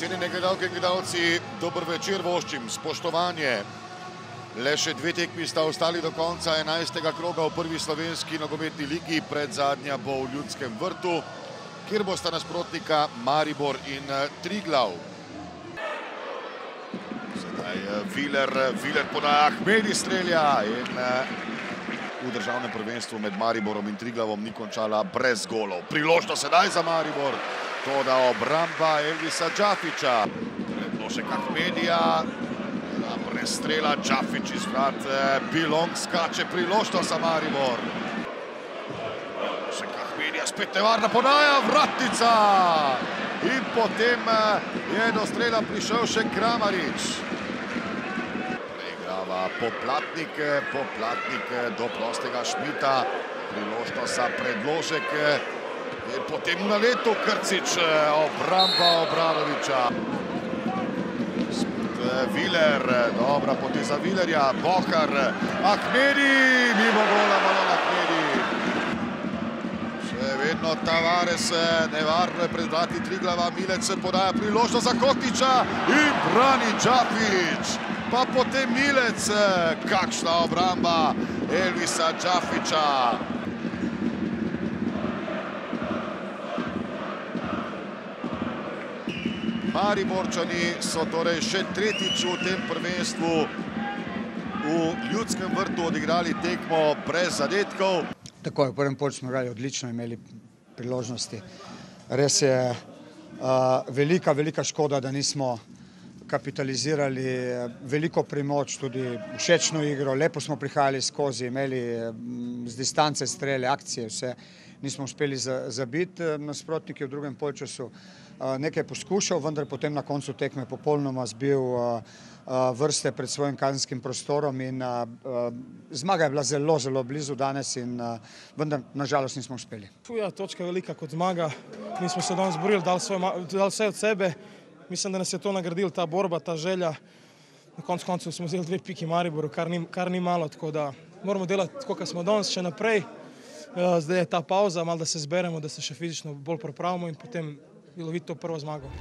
Cenjene gledalke in gledalci, dober večer voščim, spoštovanje. Le še 2 tekmi sta ostali do konca 11. kroga v prvi slovenski nogometni ligi, predzadnja bo v Ljudskem vrtu, kjer bosta nasprotnika Maribor in Triglav. Sedaj Viler podaja, Ahmedi strelja in v državnem prvenstvu med Mariborom in Triglavom ni končala brez golov. Priložnost sedaj za Maribor. Toda obramba Elvisa Džafića. Predložek Ahmedija. Brez strela Džafić iz vrat. Bilong skače, priložnost za Maribor. Predložek Ahmedija, spet nevarna podaja, vratnica. In potem je do strela prišel še Kramarič. Preigrava Poplatnik do prostega Šmita. Priložnost za Predložek. In potem v naletu Krcič, obramba Obradoviča. Viler, dobra poteza Vilerja, Bohar, Ahmedi, mimo gola Malon Ahmedi. Še vedno Tavares, nevarno je pred vrati Triglava, Milec podaja priložnost za Kotiča in brani Džafić. Pa potem Milec, kakšna obramba Elvisa Džafića. Mariborčani so torej še tretjič v tem prvenstvu v Ljudskem vrtu odigrali tekmo brez zadetkov. Tako je, v prvem polčasu smo igrali odlično, imeli priložnosti. Res je velika škoda, da nismo kapitalizirali, veliko primoč, tudi všečno igro, lepo smo prihajali skozi, imeli z distance strele, akcije, vse. Nismo uspeli zabiti, nasprotniki v drugem polčasu nekaj poskušal, vendar potem na koncu tekme popolnoma zbil vrste pred svojim kazenskim prostorom in zmaga je bila zelo blizu danes in vendar nažalost nismo uspeli. Ja, točka je velika kot zmaga. Mi smo se danes borili, dali vse od sebe. Mislim, da nas je to nagradil, ta borba, ta želja. Na koncu smo vzeli 2 piki Mariboru, kar ni malo, tako da moramo delati tako, kot smo danes še naprej. Zdaj je ta pauza, malo da se zberemo, da se še fizično bolj pripravimo in potem loviti to prvo zmago.